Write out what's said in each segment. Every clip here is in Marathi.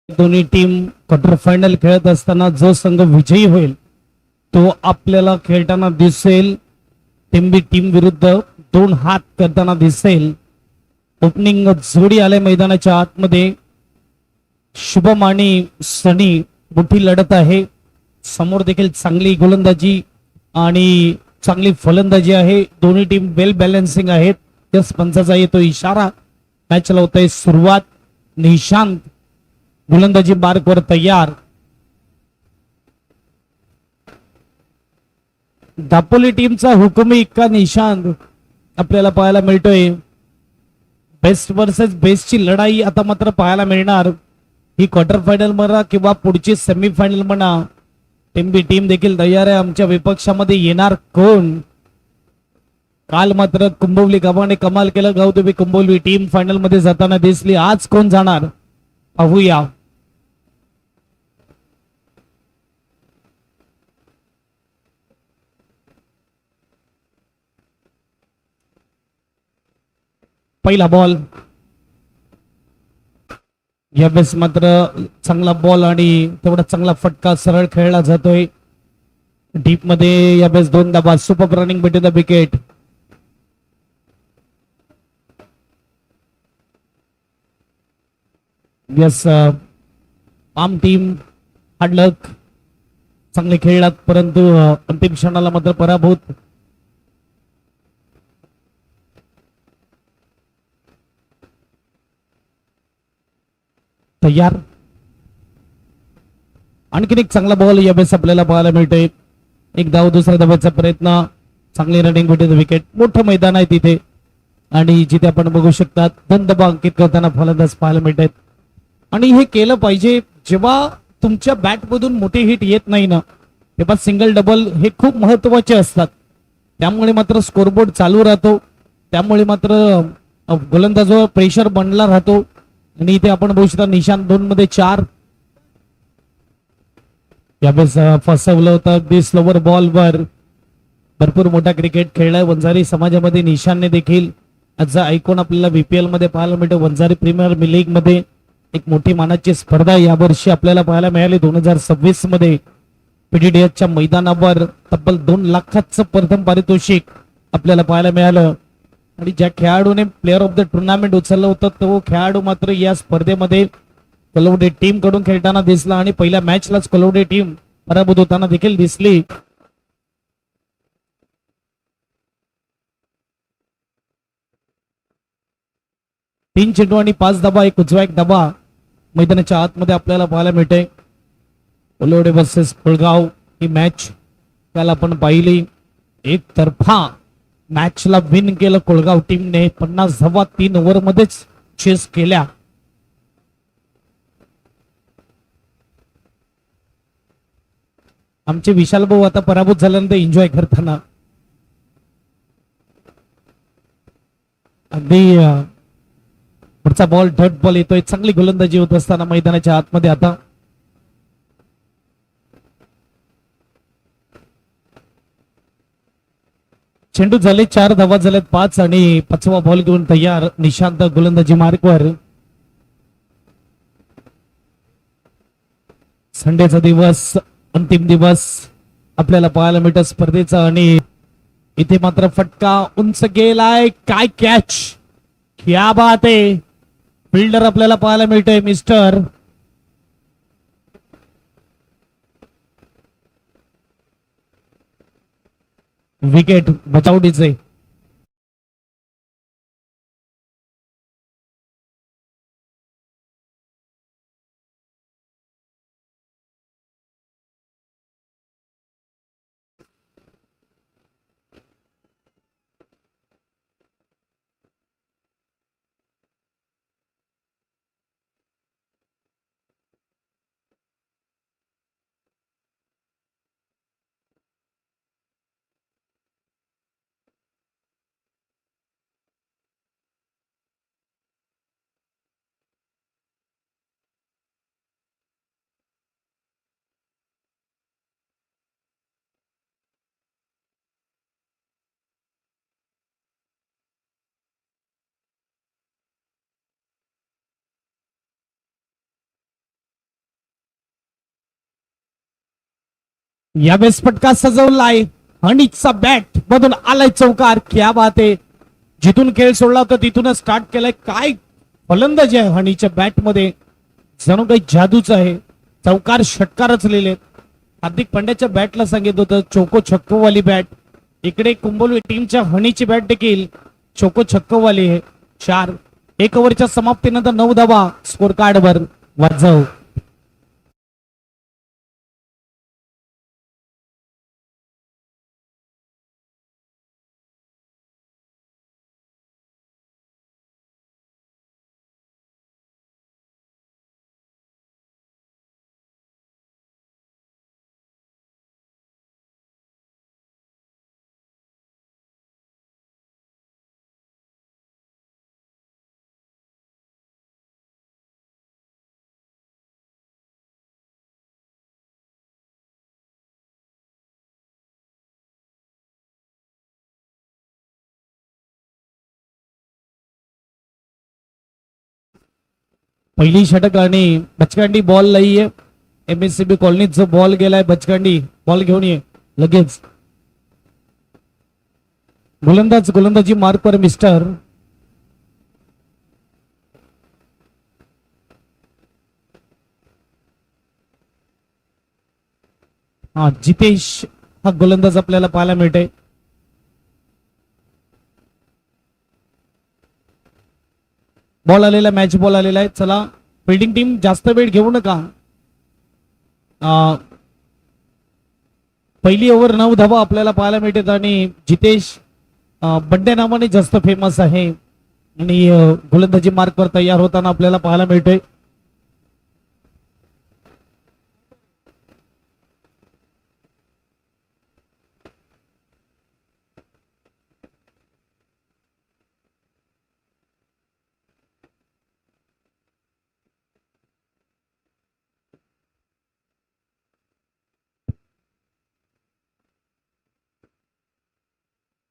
दोन्ही टीम क्वार्टर फायनल खेळत असताना जो संघ विजयी होईल तो आपल्याला खेळताना दिसेल. टिंबी टीम विरुद्ध दोन हात करताना दिसेल. ओपनिंग जोडी आले मैदानाच्या आतमध्ये. शुभम आणि सनी मोठी लढत आहे. समोर देखील चांगली गोलंदाजी आणि चांगली फलंदाजी आहे. दोन्ही टीम वेल बॅलन्सिंग आहेत. जस पंचाचा येतो इशारा. मॅचला होतंय सुरुवात. निशांत गोलंदाजी मार्कवर तयार. दापोली टीमचा हुकुमी इक्का निशांत आपल्याला पाहायला मिळतोय. बेस्ट वर्सेस बेस्टची लढाई आता मात्र पाहायला मिळणार. ही क्वार्टर फायनल म्हणा किंवा पुढची सेमीफायनल म्हणा. टिंबी टीम देखील तयार आहे. आमच्या विपक्षामध्ये येणार कोण? काल मात्र कुंभवली गावाने कमाल केलं. गावदेवी कुंभवली टीम फायनल मध्ये जाताना दिसली. आज कोण जाणार पाहूया. पहिला बॉल. यावेळेस मात्र चांगला बॉल आणि तेवढा चांगला फटका सरळ खेळला जातोय. डीप मध्ये यावेळेस दोन धाबा. Super running between the wicket. Yes आम टीम हार्डलक चांगले खेळलात परंतु अंतिम क्षणाला मात्र पराभूत. तयार. आणखीन एक चांगला बॉल यावेळेस आपल्याला पाहायला मिळतोय. एक धाव दुसऱ्या धावाचा प्रयत्न. चांगली रनिंग बिटवीन द विकेट. मोठं मैदान आहे तिथे आणि जिथे आपण बघू शकता दोन धावा अंकित करताना फलंदाज पाहायला मिळतात. आणि हे केलं पाहिजे. जेव्हा तुमच्या बॅट मधून मोठी हिट येत नाही ना तेव्हा सिंगल डबल हे खूप महत्वाचे असतात. त्यामुळे मात्र स्कोरबोर्ड चालू राहतो. त्यामुळे मात्र गोलंदाजावर प्रेशर बनला राहतो. आणि इथे आपण बघू शकता निशांत 2 मध्ये 4. यावेळेस फसवलं होतं अगदी स्लोवर बॉलवर. भरपूर मोठा क्रिकेट खेळलाय वंजारी समाजामध्ये. निशांतने देखील आज ऐकून आपल्याला बीपीएल मध्ये पाहायला मिळतं. वंजारी प्रीमियर लीग मध्ये एक मोठी मानाची स्पर्धा यावर्षी आपल्याला पाहायला मिळाली. 2026 मध्ये पीडीडीएसच्या मैदानावर तब्बल 2 लाखाचं प्रथम पारितोषिक आपल्याला पाहायला मिळालं. आणि ज्या खेळाडूने प्लेअर ऑफ द टुर्नामेंट उचललं होतं तो खेळाडू मात्र या स्पर्धेमध्ये कलवडे टीम कडून खेळताना दिसला. आणि पहिल्या मॅचलाच कलवडे टीम पराभूत होताना देखील दिसली. तीन चेंडू आणि 5 धाबा. एक उजवा एक धाबा मैदानाच्या आतमध्ये आपल्याला पाहायला मिळते. कलवडे वर्सेस कोळगाव ही मॅच त्याला आपण पाहिली. एक तर्फा मॅचला विन केलं कोळगाव टीमने. 50 धावा 3 ओव्हर मध्येच चेस केल्या. आमचे विशाल भाऊ आता पराभूत झाल्यानंतर एन्जॉय करताना अगदी पुढचा बॉल डॉट बॉल येतोय. चांगली गोलंदाजी होत असताना मैदानाच्या आतमध्ये आता चेंडू झाले 4 धावा झाल्यात 5 आणि 5वा बॉल घेऊन तयार निशांत गोलंदाजी मार्कवर. संडेचा दिवस अंतिम दिवस आपल्याला पाहायला मिळतं स्पर्धेचा. आणि इथे मात्र फटका उंच गेलाय. काय कॅच. क्या बात आहे. फिल्डर आपल्याला पाहायला मिळतोय मिस्टर विकेट बचावडीचे. यावेळेस फटका सजवलाय हनीचा बॅट मधून आलाय चौकार. क्या बात आहे. जिथून खेळ सोडला होता तिथूनच स्टार्ट केलाय. काय फलंदाजी आहे हनीच्या बॅट मध्ये, जणू काही जादूच आहे. चौकार षटकारच लिहिलेत. हार्दिक पांड्याच्या बॅटला सांगितलं होतं चोको छक्कोवाली बॅट. इकडे कुंभोली टीमच्या हनीची बॅट देखील चोको छक्कोवाली आहे. 4 1 ओव्हरच्या समाप्तीनंतर 9 धावा स्कोर कार्डवर वाजव. पहिली षटक आणि बचकांडी बॉल नाहीये. MSCB कॉलनीत जो बॉल गेलाय बचकांडी बॉल घेऊन ये लगेच. गोलंदाजी मार्क पर मिस्टर. हा जितेश हा गोलंदाज आपल्याला पाहायला मिळते. बॉल आलेला मॅच बॉल आलेला आहे. चला फिल्डिंग टीम जास्त वेळ घेऊ नका. पहिली ओव्हर 9 धावा आपल्याला पाहायला मिळतात आणि जितेश बंड्या नावाने जास्त फेमस आहे आणि गोलंदाजी मार्कवर तयार होताना आपल्याला पाहायला मिळतोय.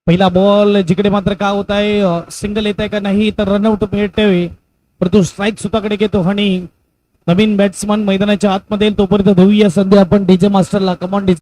पहिला बॉल जिकडे मात्र काय होत आहे सिंगल येत आहे का नाही तर रनआउट भेटतोय. परंतु स्ट्राईक स्वतःकडे घेतो हनी. नवीन बॅट्समन मैदानाच्या आतमध्ये येईल तोपर्यंत धुऊया संधी आपण डीजे मास्टरला. Come on DJ.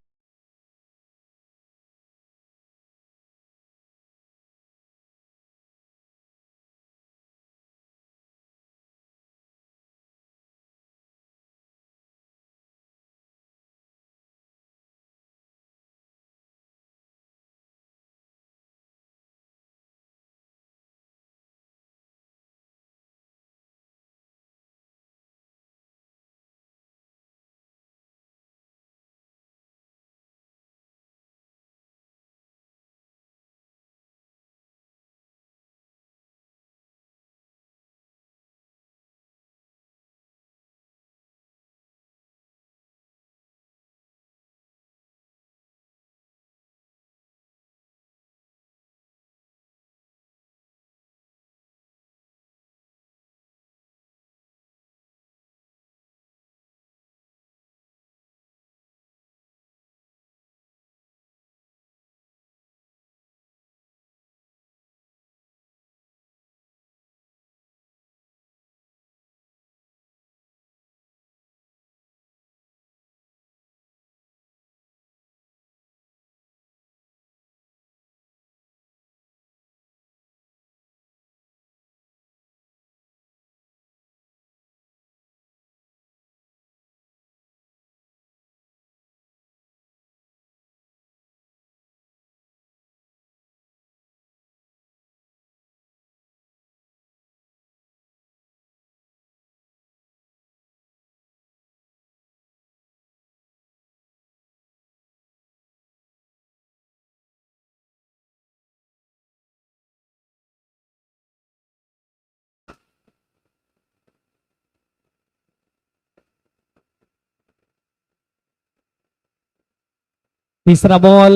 तिसरा बॉल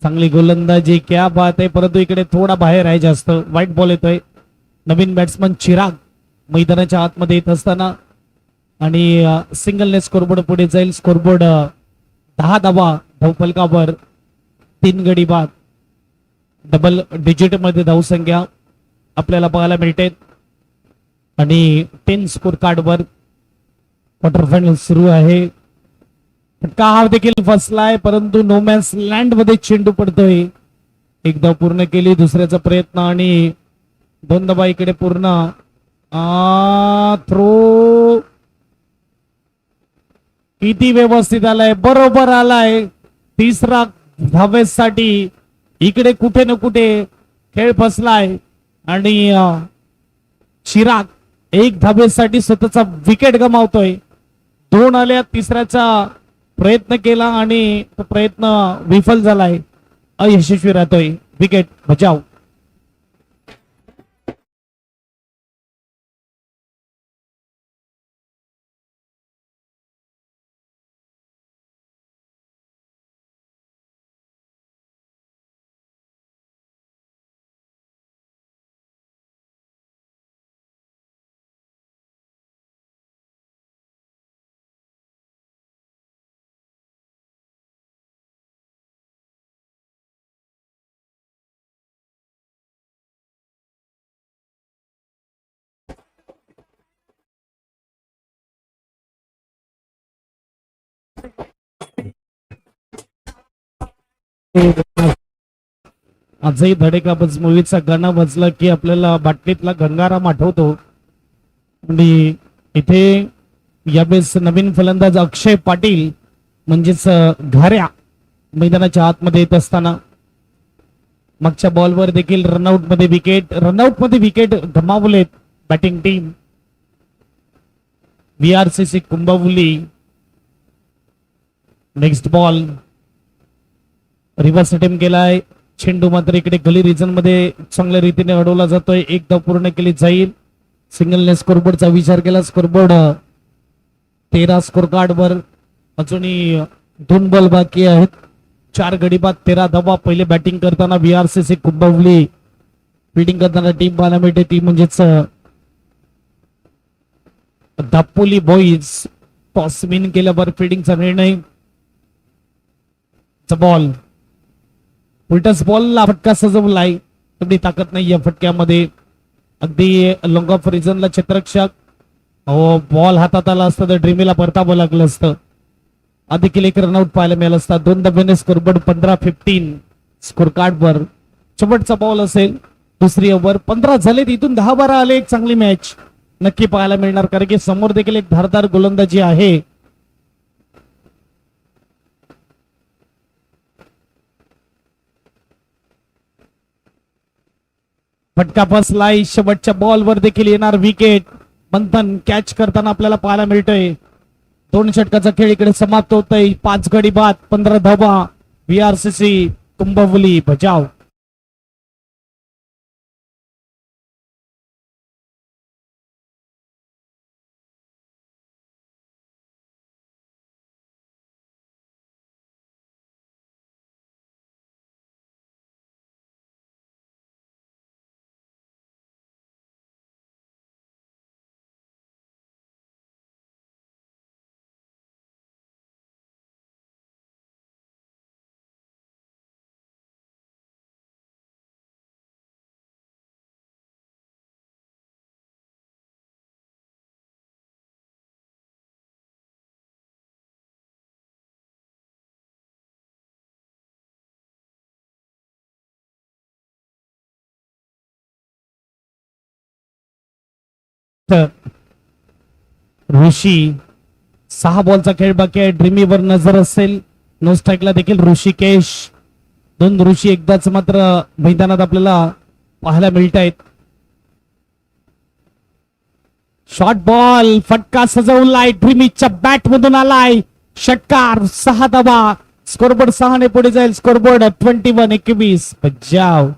चांगली गोलंदाजी. क्या बात आहे. परंतु इकडे थोडा बाहेर आहे जास्त. वाईट बॉल येतोय. नवीन बॅट्समन चिराग मैदानाच्या आतमध्ये येत असताना आणि सिंगलने स्कोरबोर्ड पुढे जाईल. स्कोरबोर्ड 10 धावा धावफलकावर 3 गडी बाद. डबल डिजिट मध्ये धावसंख्या आपल्याला पाहायला मिळते आणि 10 स्कोर कार्डवर क्वार्टर फायनल सुरू आहे. फटका हा देखील फसलाय, परंतु नोमॅन्स लँड मध्ये चेंडू पडतोय. एकदा पूर्ण केली, दुसऱ्याचा प्रयत्न आणि दोन धावा इकडे पूर्ण. थ्रो किती व्यवस्थित आलाय, बरोबर आलाय. तिसरा धावेसाठी इकडे कुठे ना कुठे खेळ फसलाय आणि चिराग एक धावेसाठी स्वतःचा विकेट गमावतोय. दोन आल्या, तिसऱ्याचा प्रयत्न केला आणि तो प्रयत्न विफल झालाय, अयशस्वी राहतोय. विकेट बचाव. आजही धडेकाबज मूवीचा गाणं वाजलं की आपल्याला बाटलीतला गंगाराम आठवतो. आणि इथे यावेळेस नवीन फलंदाज अक्षय पाटील म्हणजेच घाऱ्या मैदानाच्या आतमध्ये येत असताना मागच्या बॉलवर देखील रनआउट मध्ये विकेट गमावलेत batting team VRCC Kumbhavali. Next ball reverse attempt केलाय. चेंडू मात्र इकडे गली रिजन मध्ये चांगल्या रीतीने अडवला जातोय. एक धाव पूर्ण केली जाईल. सिंगलने स्कोरबोर्डचा विचार केला. स्कोरबोर्ड 13 स्कोर कार्ड वर अजूनही 2 बॉल बाकी आहेत. 4 गडी बाद 13 धावा. पहिले बॅटिंग करताना VRCC कुंभवली, फिल्डिंग करताना टीम पाहायला मिळते ती म्हणजेच दापोली बॉईज. टॉस विन केल्यावर फिल्डिंगचा निर्णय. बॉल उलटच बॉलला फटका सजवलाय. तेवढी ताकद नाही या फटक्यामध्ये. अगदी लॉंग ऑफ रिजनला क्षेत्ररक्षक बॉल हातात आला असता तर ड्रीमीला परतावं लागलं असतं. देखील एक रनआउट पाहायला मिळालं असता. 2 धाब्याने स्कोरबोर्ड 15-15 स्कोर कार्ड वर. शेवटचा बॉल असेल. दुसरी ओव्हर 15 झाले, इथून 10-12 आले. एक चांगली मॅच नक्की पाहायला मिळणार, कारण की समोर देखील एक धारदार गोलंदाजी आहे. फटका फसलाय. शेवटच्या बॉलवर देखील येणार विकेट. बंधन कॅच करताना आपल्याला पाहायला मिळतोय. 2 षटकाचा खेळ इकडे समाप्त होतोय. 5 गडी बाद 15 धावा. VRCC कुंभवली बचाव. ऋषी 6 बॉलचा खेळ बाकी आहे. ड्रीमीवर नजर असेल. नो स्ट्राईकला देखील ऋषिकेश. 2 ऋषी एकदाच मात्र मैदानात आपल्याला पाहायला मिळत आहेत. शॉर्ट बॉल फटका सजवलाय. ड्रीमीच्या बॅट मधून आलाय. षटकार. 6 धावा. स्कोरबोर्ड 6 ने पुढे जाईल. स्कोरबोर्ड 21-21 बचाव.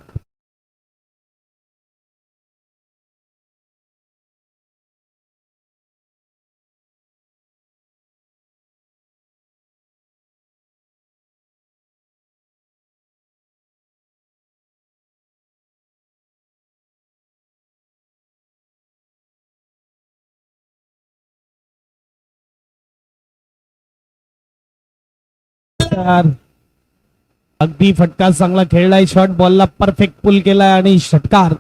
अगदी फटका चांगला खेळलाय. शॉर्ट बॉलला परफेक्ट पुल केलाय आणि षटकार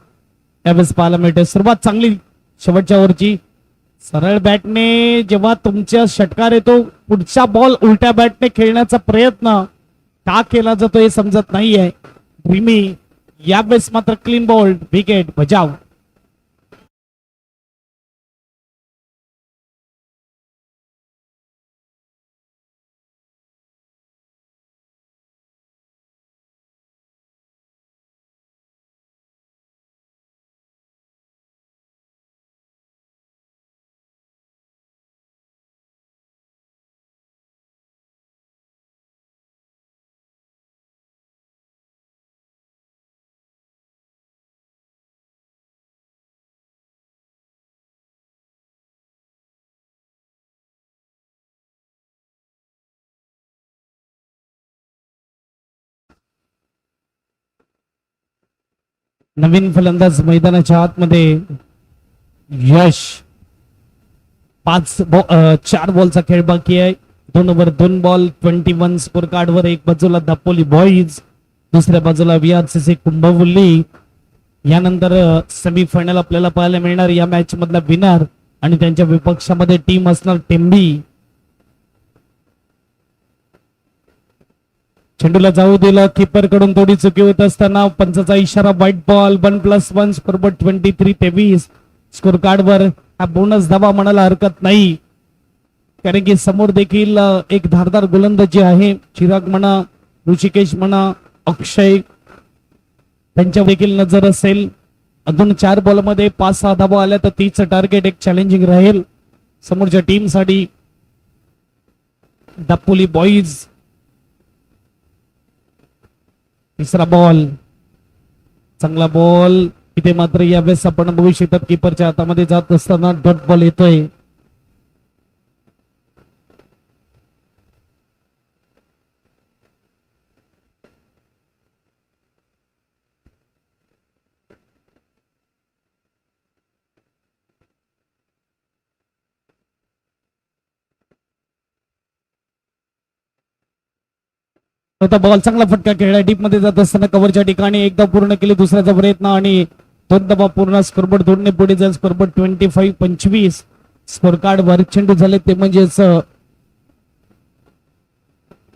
यावेळेस पाहायला मिळते. सुरुवात चांगली शेवटच्या ओव्हरची. सरळ बॅटने जेव्हा तुमच्या षटकार येतो पुढचा बॉल उलट्या बॅटने खेळण्याचा प्रयत्न का केला जातो हे समजत नाहीये. ड्रीमी यावेळेस मात्र क्लीन बॉल्ड विकेट बजाव. नवीन फलंदाज मैदानाच्या आतमध्ये यश. 4 बॉलचा खेळ बाकी आहे. 2 ओव्हर 2 बॉल 21 स्कोर कार्ड वर. एक बाजूला दापोली बॉईज, दुसऱ्या बाजूला VRCC कुंभवली. यानंतर सेमीफायनल आपल्याला पाहायला मिळणार. या मॅच मधला विनर आणि त्यांच्या विपक्षामध्ये टीम असणार टेंबी. चेंडूला जाऊ दिलं. कीपर कडून थोडी चुकी होत असताना पंचाचा इशारा. White ball 1+1 scoreboard 23-23 score card वर. हा बोनस धावा म्हणायला हरकत नाही, कारण की समोर देखील एक धारदार गोलंदाजी आहे. चिराग म्हणा, ऋषिकेश म्हणा, अक्षय त्यांच्या देखील नजर असेल. अजून 4 बॉल मध्ये 5-6 धावा आल्या तर 30चं टार्गेट एक चॅलेंजिंग राहील समोरच्या टीम साठी. दापोली बॉईज. तिसरा बॉल चांगला बॉल. इथे मात्र यावेळेस आपण बघू शकतात कीपरच्या हातामध्ये जात असताना डॉट बॉल येतोय. होता बॉल. चांगला फटका खेळला. डीप मध्ये जात असताना कव्हरच्या ठिकाणी एकदा पूर्ण केली. दुसऱ्याचा प्रयत्न आणि 2 धावा पूर्ण. स्कोरबोर्ड 2 ने पुढे जाईल. स्कोरबोर्ड 25-25 स्कोर कार्ड वर. चेंडू झाले ते म्हणजेच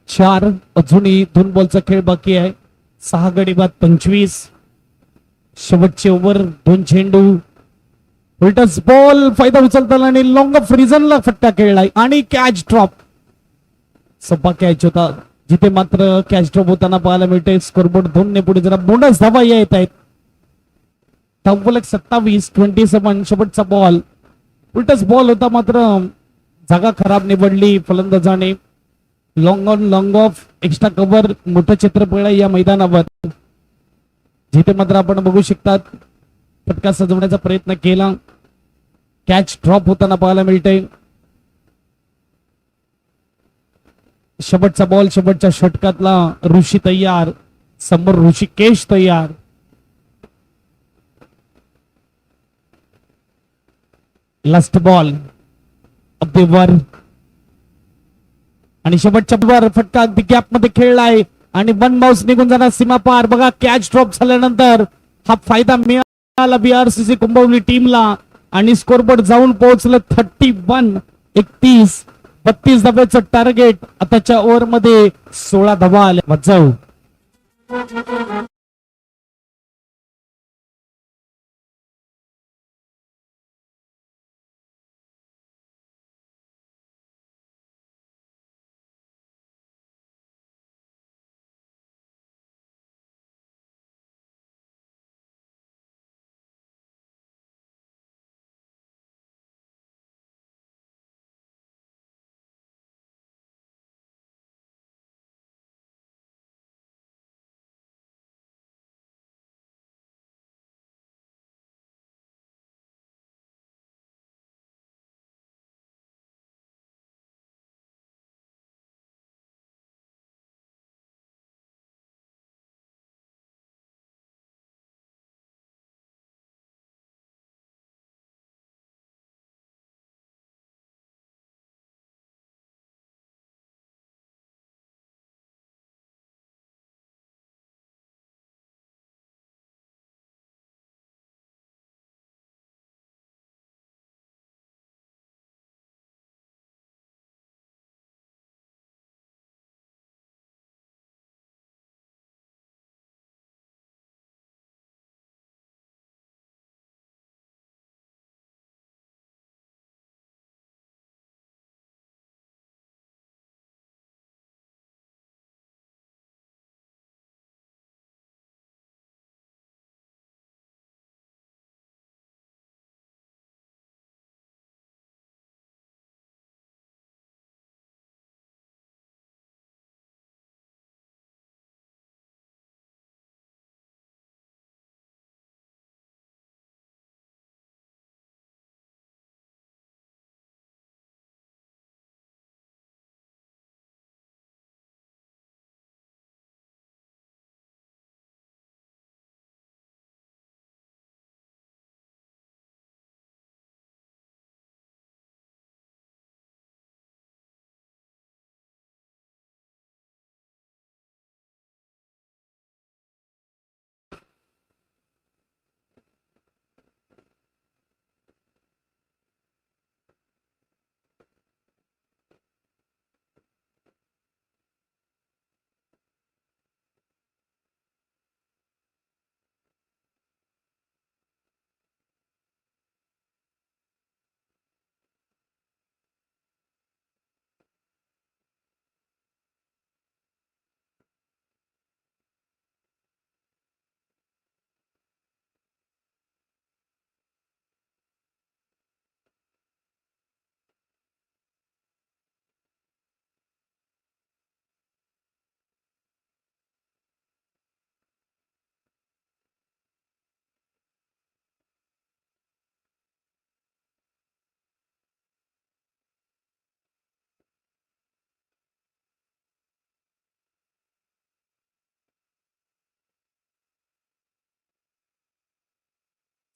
4. अजूनही 2 बॉलचा खेळ बाकी आहे. 6 गडी बाद 25. शेवटचे ओव्हर 2 चेंडू. उलटच बॉल फायदा उचलताना आणि लॉंग ऑफ रिझनला फटका खेळलाय आणि कॅच ड्रॉप. सोपा कॅच होता जिथे मात्र कॅच ड्रॉप होताना पाहायला मिळते. स्कोरबोर्ड 2 ने पुढे जरा बोनस धावा येत आहेत. 27-27 शेवटचा बॉल. उलटच बॉल होता मात्र जागा खराब निवडली फलंदाजाने. Long on long off extra cover मोठं चित्र पडलंय या मैदानावर, जिथे मात्र आपण बघू शकतात फटका सजवण्याचा प्रयत्न केला. कॅच ड्रॉप होताना पाहायला मिळते. शेवटचा बॉल. शेवटच्या षटकातला ऋषी तयार. समोर ऋषिकेश तयार. लास्ट बॉल अगदी वर आणि शेवटच्या वर फटका अगदी गॅप मध्ये खेळलाय आणि 1 बाउन्स निघून जाणार सीमा पार. बघा कॅच ड्रॉप झाल्यानंतर हा फायदा मिळाला VRCC कुंभवली टीमला आणि स्कोरबोर्ड जाऊन पोहोचलं 31-31. 32 धाब्याचं टार्गेट. आताच्या ओव्हर मध्ये 16 धावा आल्या. वाजव.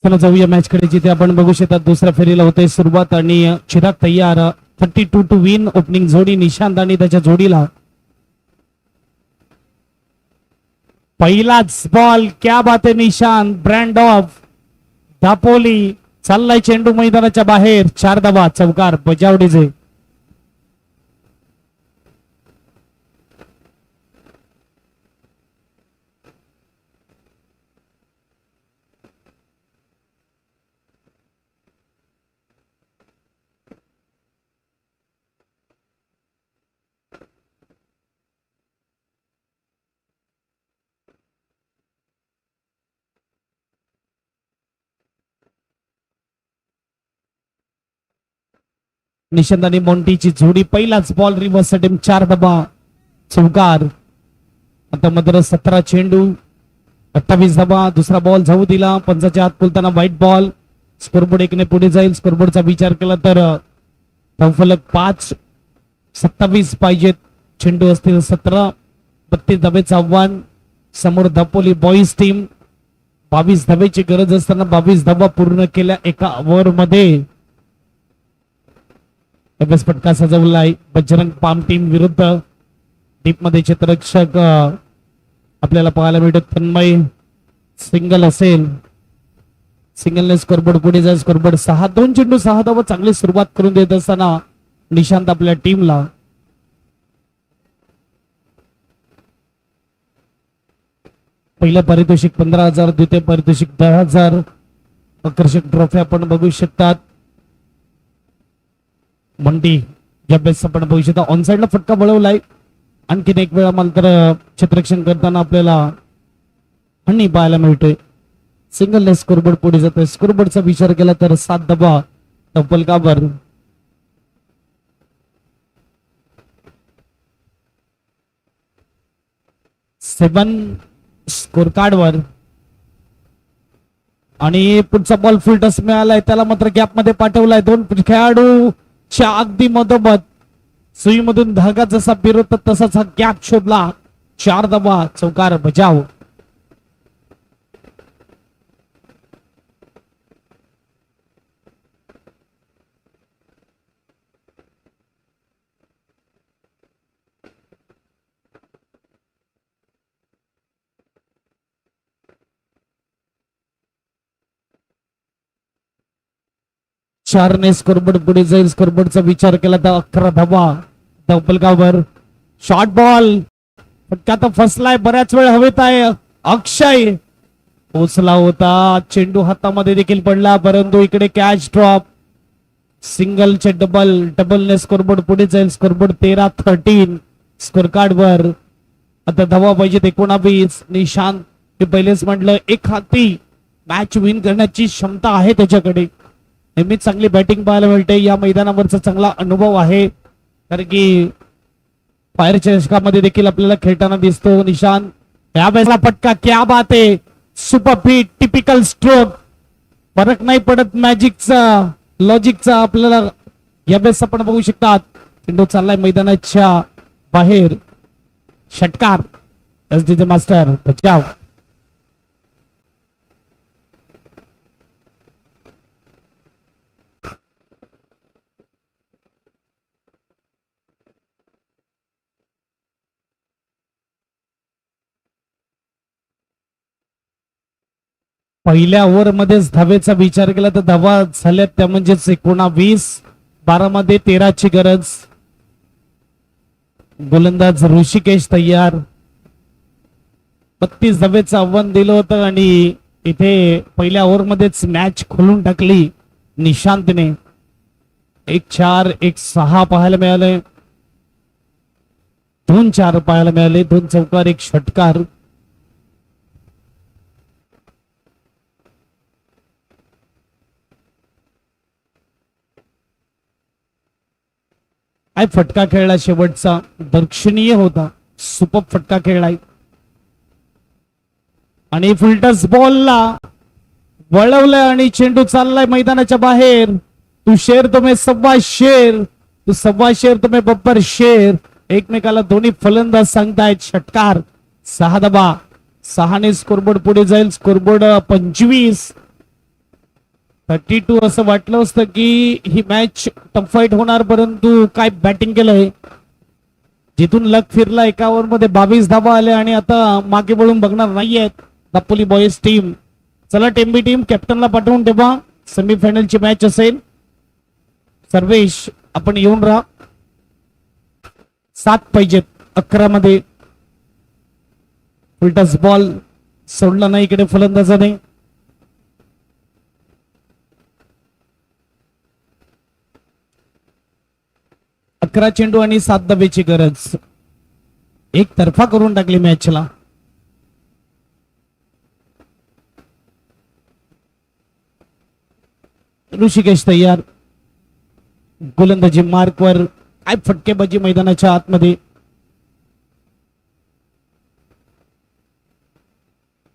चला जाऊया मॅच कडे, जिथे आपण बघू शकता दुसऱ्या फेरीला होते सुरुवात आणि चिराग तयार 32 टू विन ओपनिंग जोडी निशांत आणि त्याच्या जोडीला. पहिलाच बॉल, क्या बात आहे निशांत, ब्रँड ऑफ दापोली, चाललाय चेंडू मैदानाच्या बाहेर, 4 धावा, चौकार, बजाव डीजे. निशांत आणि मोंटीची जोडी, पहिलाच बॉल रिव्हर्स टीम, 4 धावा, चौकार. आता मात्र 17 चेंडू, 28 धावा. दुसरा बॉल जाऊ दिला, पंचाच्या आत बोलताना व्हाईट बॉल. स्कोरबोर्ड 1 ने पुढे जाईल. स्कोरबोर्डचा विचार केला तर धावफलक 5, 27 पाहिजेत. चेंडू असतील 17, 32 धावेचं आव्हान. समोर दापोली बॉईज टीम 22 धावेची गरज असताना 22 धावा पूर्ण केल्या एका ओव्हर मध्ये. फटका सजवलाय बजरंग पाम टीम विरुद्ध. डीप मध्ये क्षेत्ररक्षक आपल्याला पाहायला मिळत. तन्मय सिंगल असेल, सिंगलने स्कोरबोर्ड पुढे जाईल. स्कोरबोर्ड 6, 2 चेंडू 6 धावा. चांगली सुरुवात करून देत असताना निशांत आपल्या टीमला. पहिलं पारितोषिक 15,000, द्वितीय पारितोषिक 10,000. आकर्षक ट्रॉफी आपण बघू शकतात. मंडी ज्यावेळेस आपण बघू शकता ऑनसाइडला फटका वळवलाय. आणखीन एक वेळा मात्र क्षेत्ररक्षण करताना आपल्याला हनी पाहायला मिळतोय. सिंगलने स्कोरबोर्ड पुढे जातोय. स्कोरबोर्डचा विचार केला तर 7 धावा फलकावर. सेवन स्कोर कार्डवर. आणि पुढचा बॉल फुल टच मिळालाय, त्याला मात्र गॅप मध्ये पाठवलाय. 2 खेळाडू च्या अगदी मधोमध सुईमधून धागा जसा फिरवतो तसाच हा गॅप शोधला. 4 धावा, चौकार, बजाव. चारने स्कोरबोर्ड पुढे जाईल. स्कोरबोर्डचा विचार केला तर 11 धावा धावफलकावर. शॉर्ट बॉल फटका तर फसलाय, बऱ्याच वेळ हवेत आहे. अक्षय पोचला होता, चेंडू हातामध्ये देखील पडला, परंतु इकडे कॅच ड्रॉप. सिंगलचे डबलने स्कोरबोर्ड पुढे जाईल. स्कोरबोर्ड 13-13 स्कोर कार्ड वर. आता धावा पाहिजे 19. निशांत हे पहिलेच म्हटलं एक हाती मॅच विन करण्याची क्षमता आहे त्याच्याकडे. नेहमीच चांगली बॅटिंग पाहायला मिळते. या मैदानावरचा चांगला अनुभव आहे, कारण की फायरच्या चषकामध्ये देखील आपल्याला खेळताना दिसतो निशांत. या वेळेला फटका, क्या बात आहे, सुपर हिट, टिपिकल स्ट्रोक. फरक नाही पडत मॅजिकचा, लॉजिकचा. आपल्याला या वेळेस आपण बघू शकतात चेंडू चाललाय मैदानाच्या बाहेर. षटकार एसडीचे मास्टर बचाव. पहिल्या ओव्हर मध्येच धावेचा विचार केला तर धावा झाल्यात त्या म्हणजेच 19. 12 मध्ये 13ची गरज. गोलंदाज ऋषिकेश तयार. 32 धावेचं आव्हान दिलं होतं आणि इथे पहिल्या ओव्हर मध्येच मॅच खोलून टाकली निशांतने. 1-4, 1-6 पाहायला मिळाले, 2-4 पाहायला मिळाले, 2 चौकार, 1 षटकार. काय फटका खेळला शेवटचा, दर्शनीय होता. सुपर फटका खेळलाय आणि फुलटस बॉलला वळवलंय आणि चेंडू चाललाय मैदानाच्या बाहेर. तू शेर तो मैं सव्वा शेर, तू सव्वा शेर तो मैं बब्बर शेर. एकमेकाला दोन्ही फलंदाज सांगतायत. षटकार. 6 धावा. 6ने स्कोरबोर्ड पुढे जाईल. स्कोरबोर्ड 25. 32 असं वाटलं असतं की ही मॅच टफ फाईट होणार, परंतु काय बॅटिंग केलंय, जिथून लक फिरला. 1 ओव्हर मध्ये 22 धावा आल्या आणि आता मागे वळून बघणार नाहीयेत दापोली बॉईज टीम. चला टेंबी टीम कॅप्टनला पाठवून ठेवा, सेमीफायनलची मॅच असेल. सर्वेश आपण येऊन राहा, 7 पाहिजेत 11 मध्ये. उलटाच बॉल सोडला नाही इकडे फलंदाजाने. अकरा चेंडू आणि 7 धावेची गरज, एक तर्फा करून टाकली मॅचला. ऋषिकेश तयार, गोलंदाजी मार्कवर, काय फटकेबाजी मैदानाच्या आतमध्ये.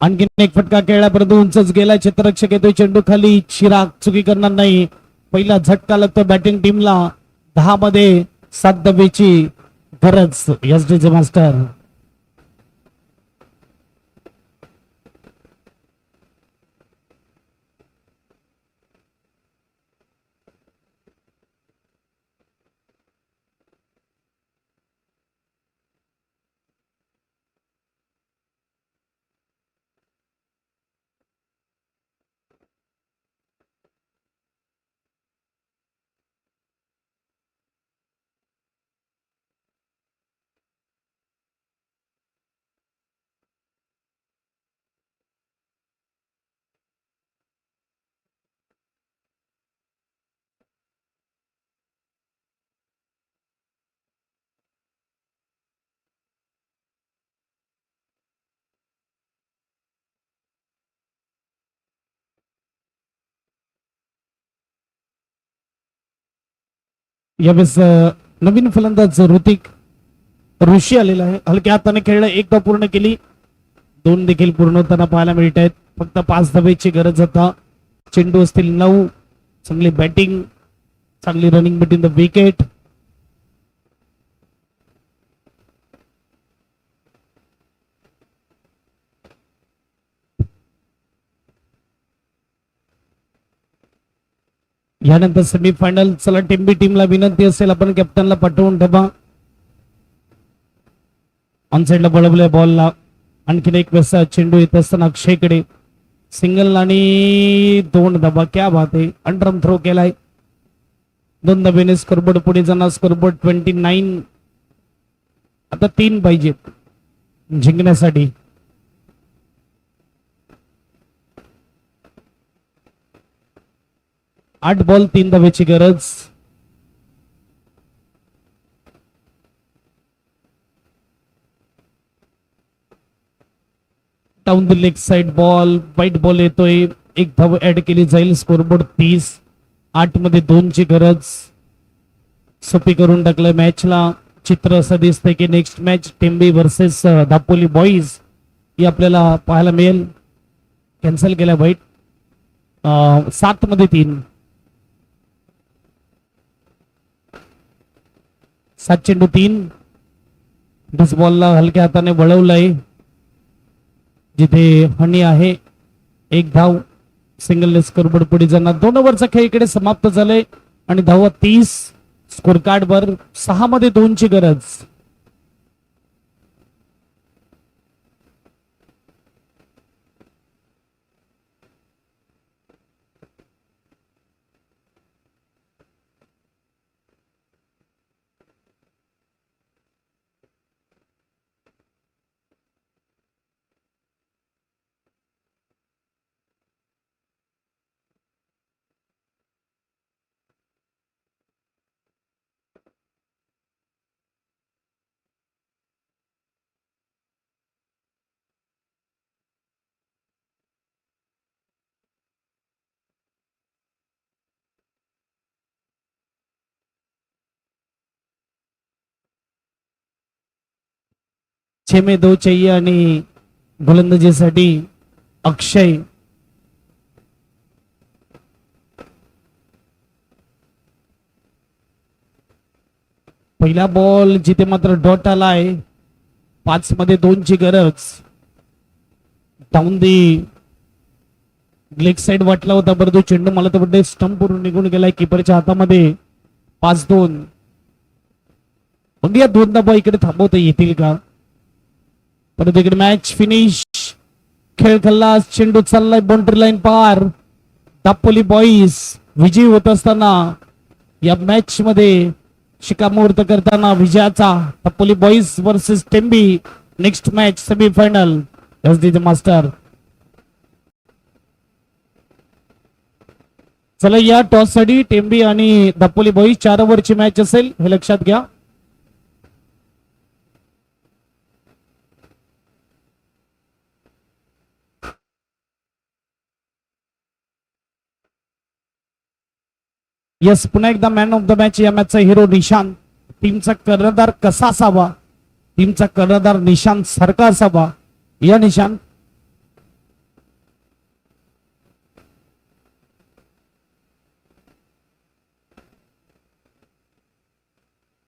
आणखीन एक फटका खेळला परंतु उंचच गेला. क्षेत्ररक्षक येतोय, चेंडू खाली, चिराग चुकी करणार नाही. पहिला झटका लागतो बॅटिंग टीमला. 10 मध्ये 7 धावेची गरज. एसडीचे मास्टर यावेळेस नवीन फलंदाज ऋतिक ऋषी आलेला आहे. हलक्या हाताने खेळलं, 1 धाव पूर्ण केली, 2 देखील पूर्ण होताना पाहायला मिळत आहेत. फक्त 5 धावेची गरज आता. चेंडू असतील 9. चांगली बॅटिंग, चांगली रनिंग बिटवीन द विकेट. यानंतर सेमीफायनल. चला टेंबी टीमला विनंती असेल आपण कॅप्टनला पाठवून ठेवा. ऑनसाइडला बळवलंय बॉलला. आणखीन एक वेळेस चेंडू येत असताना अक्षयकडे सिंगल आणि 2 धावा. क्या बात आहे, अंडरम थ्रो केलाय. 2 धावेने स्कोरबोर्ड पुढे जाणार. स्कोरबोर्ड 29. आता 3 पाहिजेत जिंकण्यासाठी. 8 बॉल 3 धावेची गरज. Down the leg side ball, वाईट बॉल येतोय, 1 धाव ऍड केली जाईल. स्कोरबोर्ड 30. 8 मध्ये 2 ची गरज. सोपी करून टाकलं मॅचला. चित्र असं दिसतंय की next match Tembi versus Dapoli boys ही आपल्याला पाहायला मिळेल. कॅन्सल केल्या वाईट. 7 मध्ये 3. 7 चेंडू 3. डिस बॉलला हलक्या हाताने वळवलंय जिथे हनी आहे. 1 धाव. सिंगल स्कोरबोर्ड पुढे जाणार. 2 ओव्हरचा खेळ इकडे समाप्त झालाय आणि धावा 30. स्कोर कार्ड वर 6 मध्ये 2 ची गरज. छे में 2 चाहिए आणि गोलंदाजीसाठी अक्षय. पहिला बॉल जिथे मात्र डॉट आलाय. 5 मध्ये 2 ची गरज. डाऊन दी लेग साइड वाटला होता, परंतु चेंडू मला तर वाटते स्टंप वरून निघून गेलाय किपरच्या हातामध्ये. 5-2. बघूया 2 धावा इकडे थांबवता येतील का. परंतु इकडे मॅच फिनिश. खेळ खल्लास, चेंडू चाललाय बाउंड्री लाईन पार. दापोली बॉईज विजयी होत असताना या मॅच मध्ये शिक्कामोर्तब करताना विजयाचा Dapoli boys versus Tembi. Next match semifinal S D master. चला या टॉस साठी टेंबी आणि दापोली बॉईज 4 ओव्हरची मॅच असेल, हे लक्षात घ्या. यस, पुन्हा एकदा मॅन ऑफ द मॅच या मॅचचा हिरो निशांत. टीमचा कर्णधार कसा असावा, टीमचा कर्णधार निशांत सारखा असावा. या निशांत